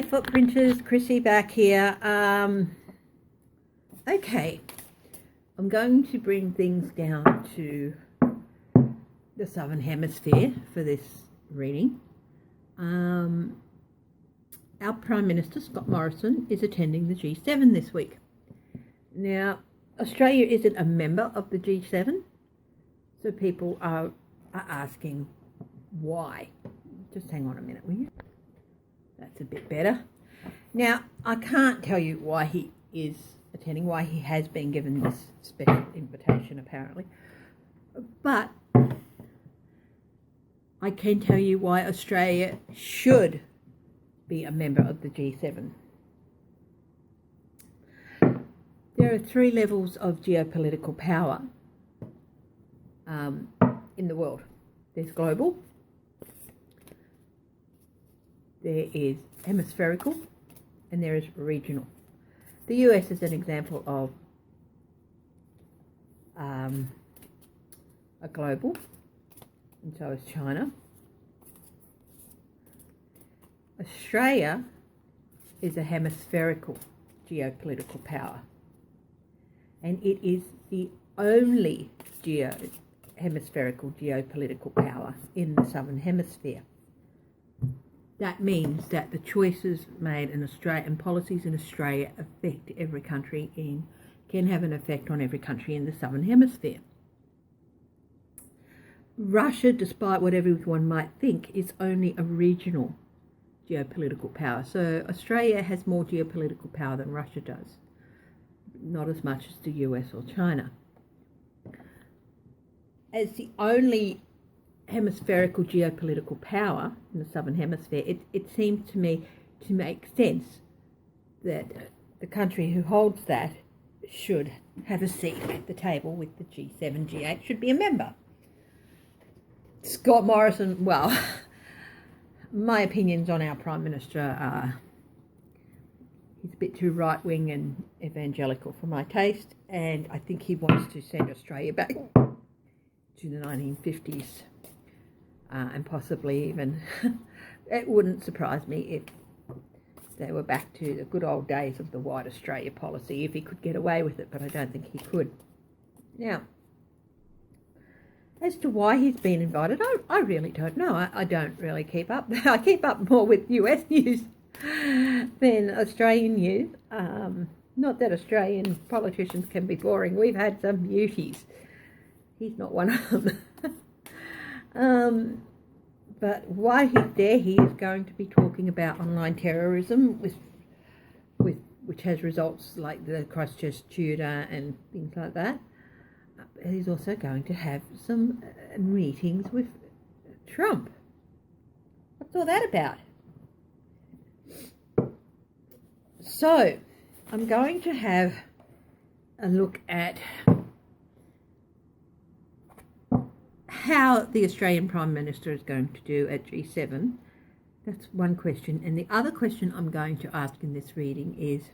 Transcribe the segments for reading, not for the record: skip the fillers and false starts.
footprinters, Chrissy back here. Okay, I'm going to bring things down to the Southern Hemisphere for this reading. Our Prime Minister, Scott Morrison, is attending the G7 this week. Now, Australia isn't a member of the G7, so people are asking why. Just hang on a minute, will you? That's a bit better. Now, I can't tell you why he is attending, why he has been given this special invitation apparently, but I can tell you why Australia should be a member of the G7. There are 3 levels of geopolitical power in the world. There's global, there is hemispherical, and there is regional. The US is an example of a global, and so is China. Australia is a hemispherical geopolitical power, and it is the only hemispherical geopolitical power in the Southern Hemisphere. That means that the choices made in Australia and policies in Australia affect every country and can have an effect on every country in the Southern Hemisphere. Russia, despite what everyone might think, is only a regional geopolitical power. So Australia has more geopolitical power than Russia does, not as much as the US or China. As the only hemispherical geopolitical power in the Southern Hemisphere, it seems to me to make sense that the country who holds that should have a seat at the table with the G7, G8, should be a member. Scott Morrison, well, my opinions on our Prime Minister are he's a bit too right-wing and evangelical for my taste, and I think he wants to send Australia back to the 1950s. And possibly even, it wouldn't surprise me if they were back to the good old days of the White Australia policy, if he could get away with it, but I don't think he could. Now, as to why he's been invited, I really don't know. I don't really keep up. I keep up more with US news than Australian news. Not that Australian politicians can be boring. We've had some beauties. He's not one of them. But while he's there, he is going to be talking about online terrorism, which has results like the Christchurch shooter and things like that. He's also going to have some meetings with Trump. What's all that about? So, I'm going to have a look at how the Australian Prime Minister is going to do at G7. That's one question. And the other question I'm going to ask in this reading is,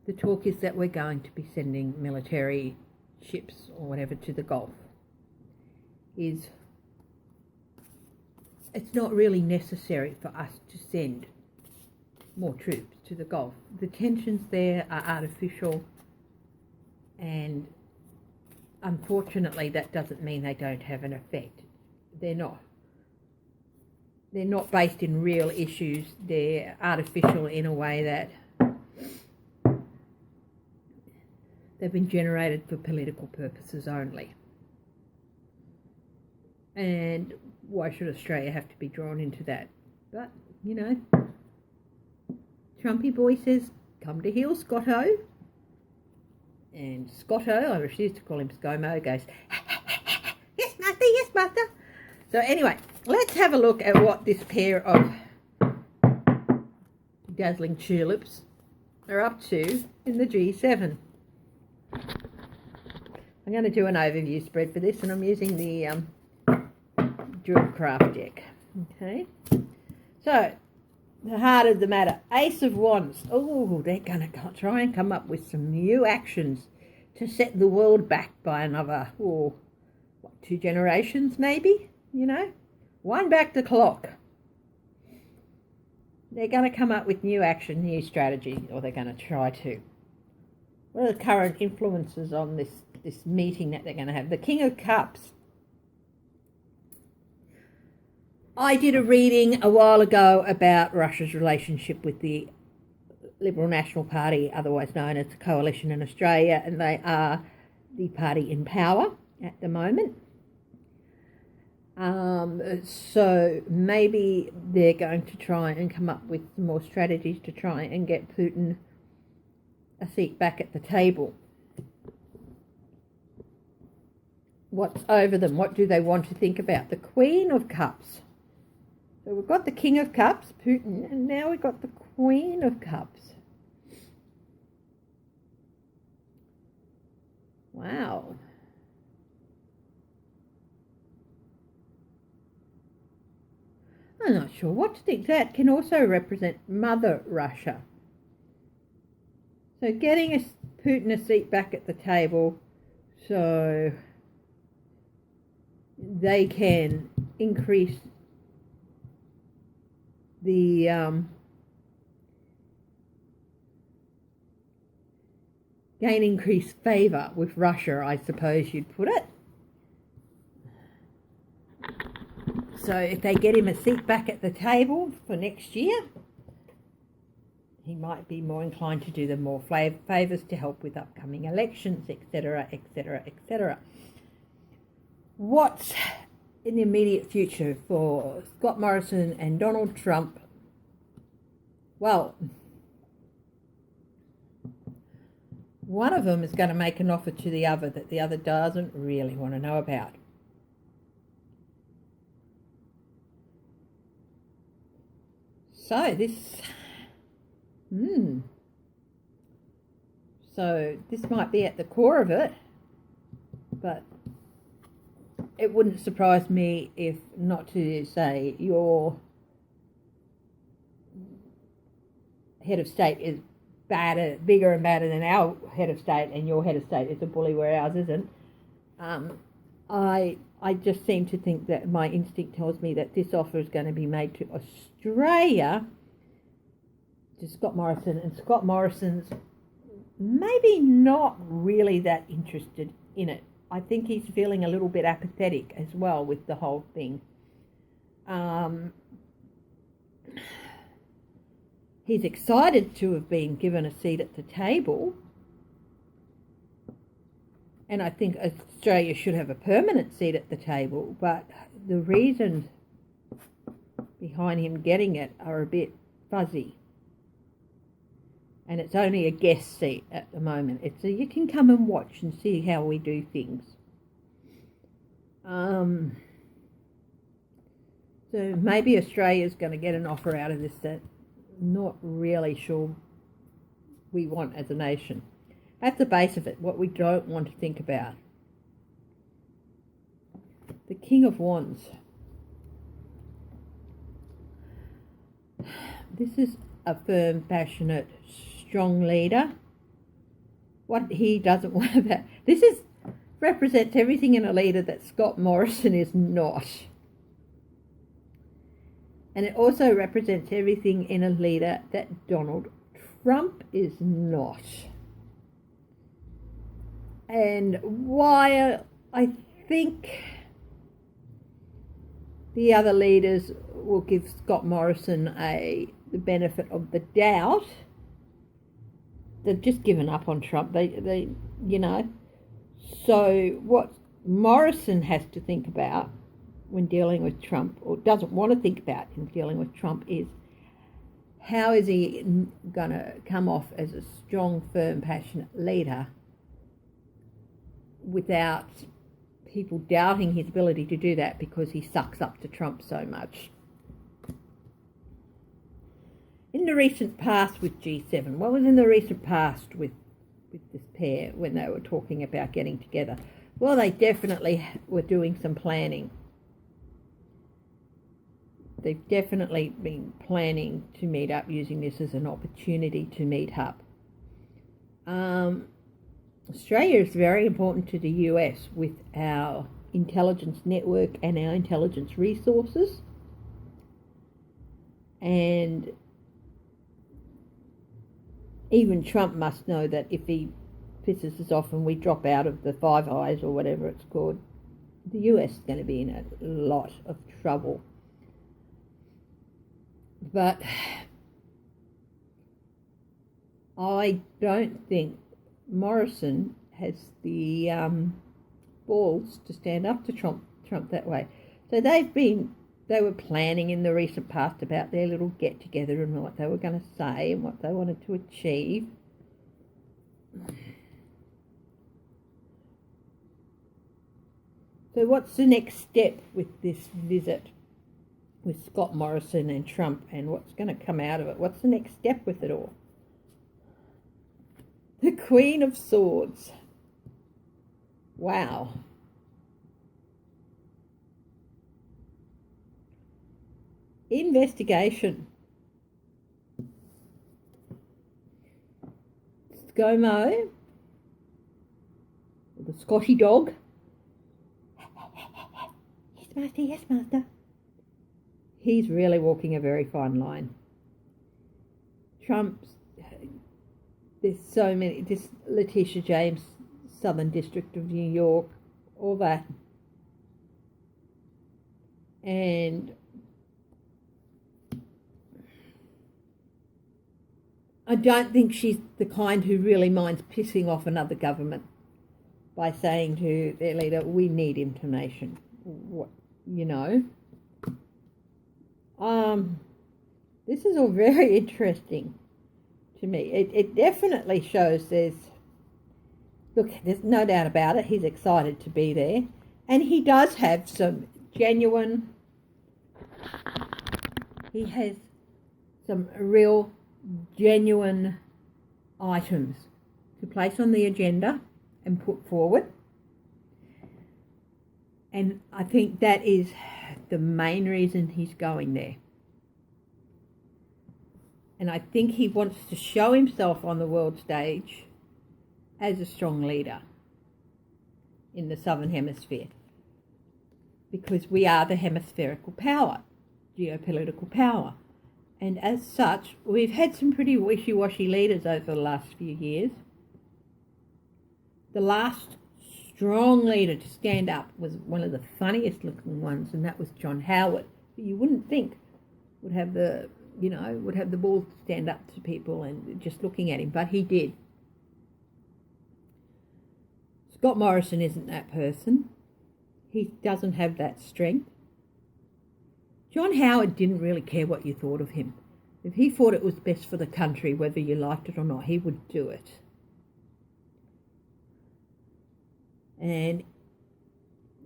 the talk is that we're going to be sending military ships or whatever to the Gulf. It's not really necessary for us to send more troops to the Gulf. The tensions there are artificial, and unfortunately, that doesn't mean they don't have an effect. They're not based in real issues. They're artificial in a way that they've been generated for political purposes only. And why should Australia have to be drawn into that? But, you know, Trumpy boy says, come to heel, Scotto. And Scotto, I refuse to call him ScoMo, goes, yes, master, yes, master. So anyway, let's have a look at what this pair of dazzling tulips are up to in the G7. I'm going to do an overview spread for this, and I'm using the Drill Craft deck. Okay, so the heart of the matter, Ace of Wands. Oh, they're going to try and come up with some new actions to set the world back by another, 2 generations maybe, you know. Wind back the clock. they're going to come up with new action, new strategy, or they're going to try to. What are the current influences on this meeting that they're going to have? The King of Cups. I did a reading a while ago about Russia's relationship with the Liberal National Party, otherwise known as the Coalition in Australia, and they are the party in power at the moment. So maybe they're going to try and come up with some more strategies to try and get Putin a seat back at the table. What's over them? What do they want to think about? The Queen of Cups. So we've got the King of Cups, Putin, and now we've got the Queen of Cups. Wow. I'm not sure what to think. That can also represent Mother Russia. So getting Putin a seat back at the table so they can increase the gain increased favour with Russia, I suppose you'd put it. So if they get him a seat back at the table for next year, he might be more inclined to do them more favours to help with upcoming elections, etc., etc., etc. What's in the immediate future for Scott Morrison and Donald Trump? Well, one of them is going to make an offer to the other that the other doesn't really want to know about. So this might be at the core of it, but it wouldn't surprise me if, not to say, your head of state is bigger and badder than our head of state, and your head of state is a bully where ours isn't. I just seem to think that my instinct tells me that this offer is going to be made to Australia, to Scott Morrison, and Scott Morrison's maybe not really that interested in it. I think he's feeling a little bit apathetic as well with the whole thing. He's excited to have been given a seat at the table, and I think Australia should have a permanent seat at the table, but the reasons behind him getting it are a bit fuzzy. And it's only a guest seat at the moment. It's you can come and watch and see how we do things. So maybe Australia's going to get an offer out of this that I'm not really sure we want as a nation. At the base of it, what we don't want to think about. The King of Wands. This is a firm, passionate, strong leader. What he doesn't want that. This represents everything in a leader that Scott Morrison is not. And it also represents everything in a leader that Donald Trump is not. And while I think the other leaders will give Scott Morrison the benefit of the doubt, they've just given up on Trump. They So what Morrison has to think about when dealing with Trump, or doesn't want to think about in dealing with Trump, is how is he going to come off as a strong, firm, passionate leader without people doubting his ability to do that because he sucks up to Trump so much. In the recent past with G7, what was in the recent past with this pair when they were talking about getting together? Well, they definitely were doing some planning. They've definitely been planning to meet up, using this as an opportunity to meet up. Australia is very important to the US with our intelligence network and our intelligence resources. And even Trump must know that if he pisses us off and we drop out of the Five Eyes or whatever it's called, the US is going to be in a lot of trouble. But I don't think Morrison has the balls to stand up to Trump that way. So they were planning in the recent past about their little get together and what they were going to say and what they wanted to achieve. So what's the next step with this visit with Scott Morrison and Trump, and what's going to come out of it? What's the next step with it all? The Queen of Swords. Wow. Investigation. ScoMo, the Scotty dog. Yes, master, yes, master. He's really walking a very fine line. Trump's, there's so many, this Letitia James, Southern District of New York, all that. And I don't think she's the kind who really minds pissing off another government by saying to their leader, we need information. What, you know? This is all very interesting to me. It definitely shows there's no doubt about it, he's excited to be there. And he does have some he has some real genuine items to place on the agenda and put forward. And I think that is the main reason he's going there. And I think he wants to show himself on the world stage as a strong leader in the Southern Hemisphere, because we are the hemispherical power, geopolitical power. And as such, we've had some pretty wishy-washy leaders over the last few years. The last strong leader to stand up was one of the funniest looking ones, and that was John Howard, who you wouldn't think would have the balls to stand up to people and just looking at him, but he did. Scott Morrison isn't that person. He doesn't have that strength. John Howard didn't really care what you thought of him. If he thought it was best for the country, whether you liked it or not, he would do it. And,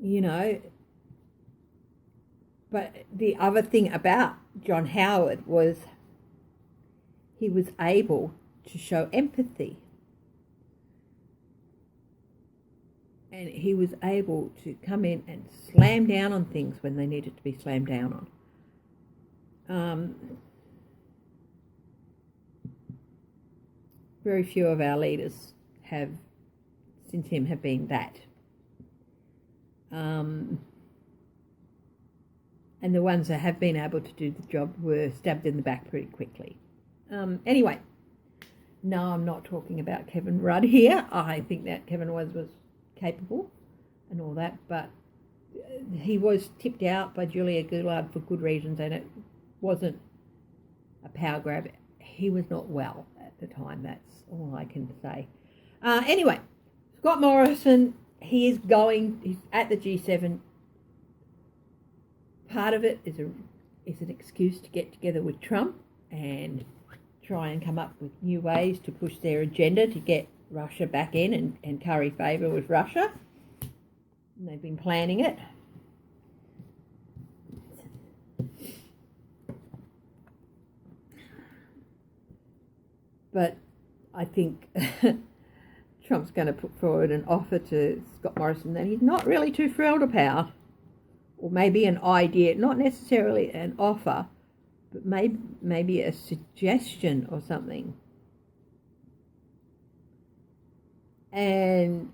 you know, but the other thing about John Howard was he was able to show empathy. And he was able to come in and slam down on things when they needed to be slammed down on. Very few of our leaders have, since him, have been that. And the ones that have been able to do the job were stabbed in the back pretty quickly. Anyway, no, I'm not talking about Kevin Rudd here. I think that Kevin was capable and all that, but he was tipped out by Julia Gillard for good reasons, and it wasn't a power grab. He was not well at the time, that's all I can say. Anyway, Scott Morrison, he's at the G7. Part of it is an excuse to get together with Trump and try and come up with new ways to push their agenda to get Russia back in and curry favour with Russia. And they've been planning it. But I think Trump's going to put forward an offer to Scott Morrison that he's not really too thrilled about. Or maybe an idea, not necessarily an offer, but maybe a suggestion or something. And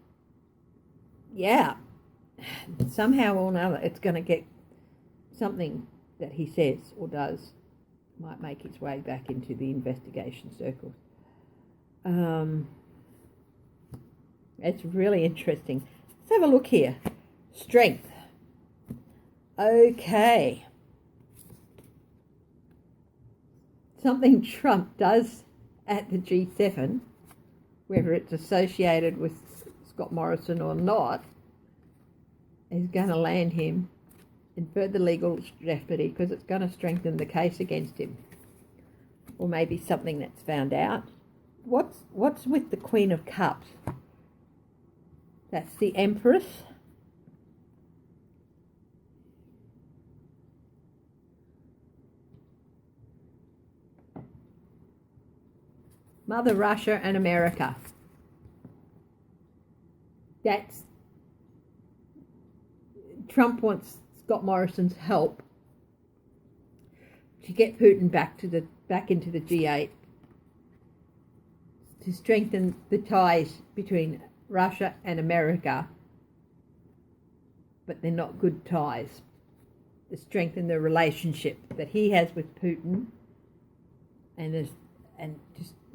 yeah, somehow or another, it's going to get something that he says or does might make its way back into the investigation circles. It's really interesting. Let's have a look here. Strength. Okay. Something Trump does at the G7, whether it's associated with Scott Morrison or not, is going to land him in further legal jeopardy because it's going to strengthen the case against him. Or maybe something that's found out. What's with the Queen of Cups? That's the Empress. Mother Russia and America. Trump wants Scott Morrison's help to get Putin back into the G8, to strengthen the ties between Russia and America, but they're not good ties. To strengthen the relationship that he has with Putin, and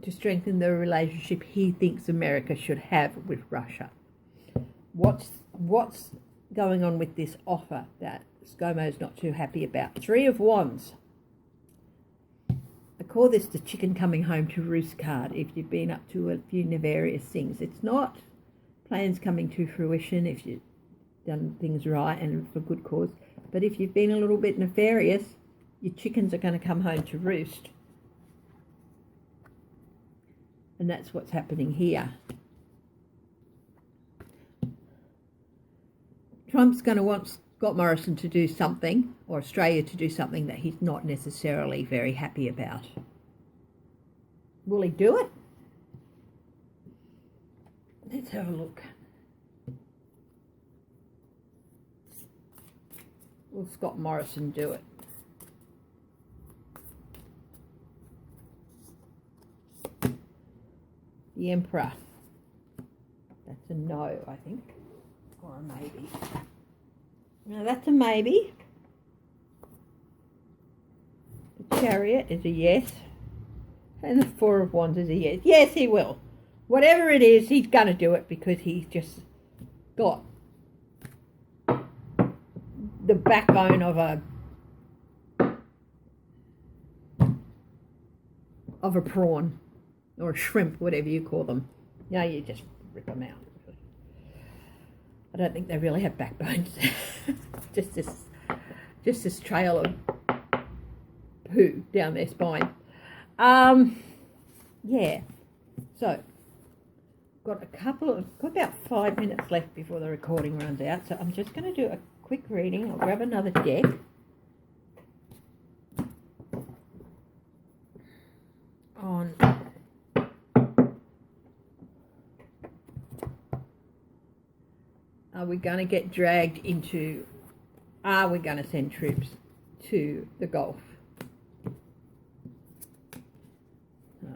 to strengthen the relationship he thinks America should have with Russia. What's going on with this offer that ScoMo's not too happy about? 3 of Wands. I call this the chicken coming home to roost card if you've been up to a few nefarious things. It's not plans coming to fruition if you've done things right and for good cause. But if you've been a little bit nefarious, your chickens are going to come home to roost. And that's what's happening here. Trump's going to want Scott Morrison to do something, or Australia to do something that he's not necessarily very happy about. Will he do it? Let's have a look. Will Scott Morrison do it? The Emperor. That's a no, I think. Or a maybe. No, that's a maybe. The Chariot is a yes. And the 4 of Wands is a yes. Yes, he will. Whatever it is, he's going to do it because he's just got the backbone of a prawn or a shrimp, whatever you call them. No, you just rip them out. I don't think they really have backbones. just this trail of poo down their spine. Yeah. So got about 5 minutes left before the recording runs out. So I'm just going to do a quick reading. I'll grab another deck. On are we going to get dragged into, are we going to send troops to the Gulf? No.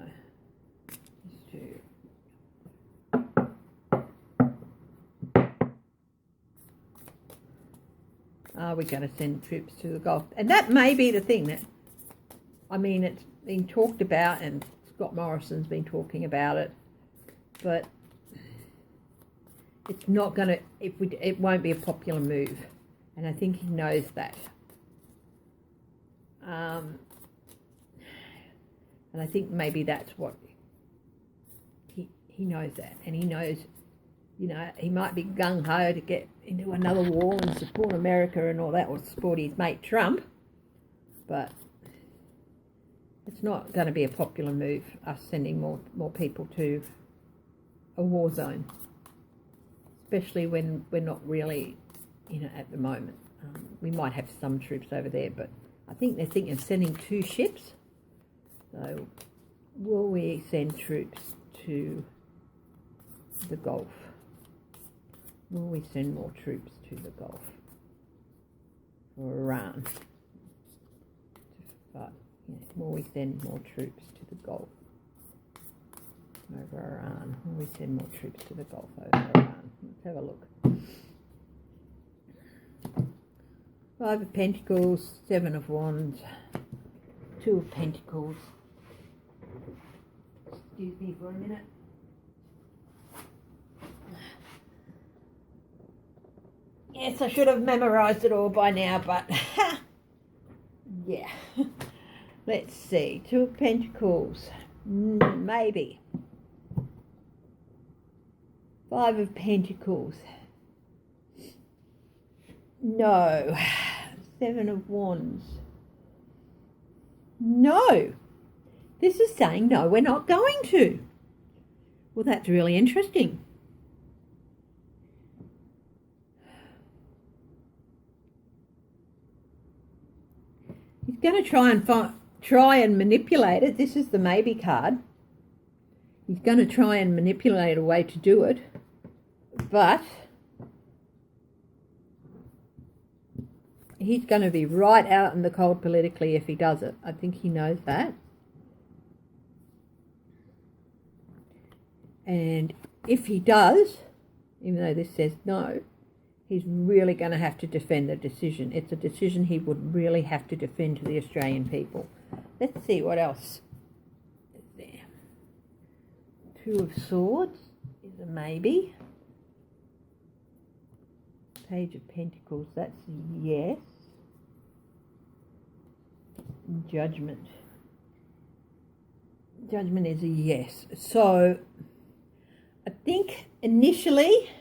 Are we going to send troops to the Gulf? And that may be the thing that, I mean, it's been talked about and Scott Morrison's been talking about it, but it's not going to, it won't be a popular move. And I think he knows that. And I think maybe that's what, he knows that. And he knows, you know, he might be gung-ho to get into another war and support America and all that, or support his mate Trump. But it's not going to be a popular move, us sending more people to a war zone. Especially when we're not really, you know, at the moment. We might have some troops over there, but I think they're thinking of sending 2 ships. So, will we send troops to the Gulf? Will we send more troops to the Gulf? Or Iran? But, yeah, will we send more troops to the Gulf? Over Iran. Will we send more troops to the Gulf over Iran? Let's have a look. 5 of Pentacles, 7 of Wands, 2 of Pentacles, Excuse me for a minute. Yes, I should have memorised it all by now, but yeah. Let's see. Two of Pentacles. Maybe. Five of Pentacles. No. Seven of Wands. No. This is saying, no, we're not going to. Well, that's really interesting. He's going to try and manipulate it. This is the maybe card. He's going to try and manipulate a way to do it. But he's going to be right out in the cold politically if he does it. I think he knows that. And if he does, even though this says no, he's really going to have to defend the decision. It's a decision he would really have to defend to the Australian people. Let's see what else is there. Two of Swords is a maybe. Page of Pentacles, that's a yes. Judgment. Judgment is a yes. So I think initially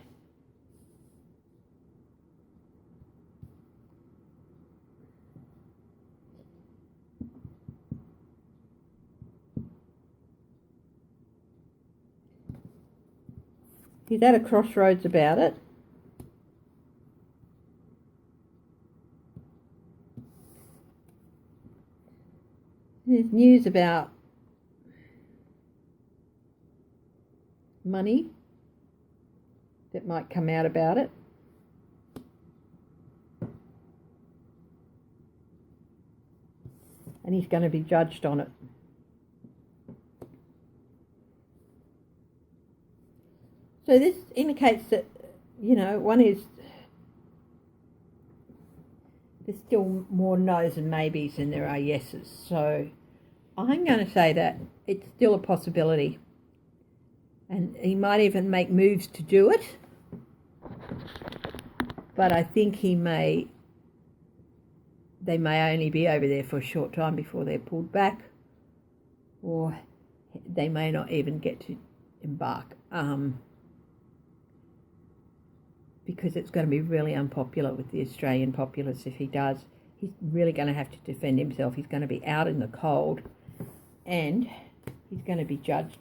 he's at a crossroads about it. There's news about money that might come out about it. And he's going to be judged on it. So this indicates that, you know, one is, there's still more no's and maybes than there are yeses. So I'm going to say that it's still a possibility. And he might even make moves to do it. But I think they may only be over there for a short time before they're pulled back. Or they may not even get to embark. Because it's going to be really unpopular with the Australian populace if he does. He's really going to have to defend himself. He's going to be out in the cold. And he's going to be judged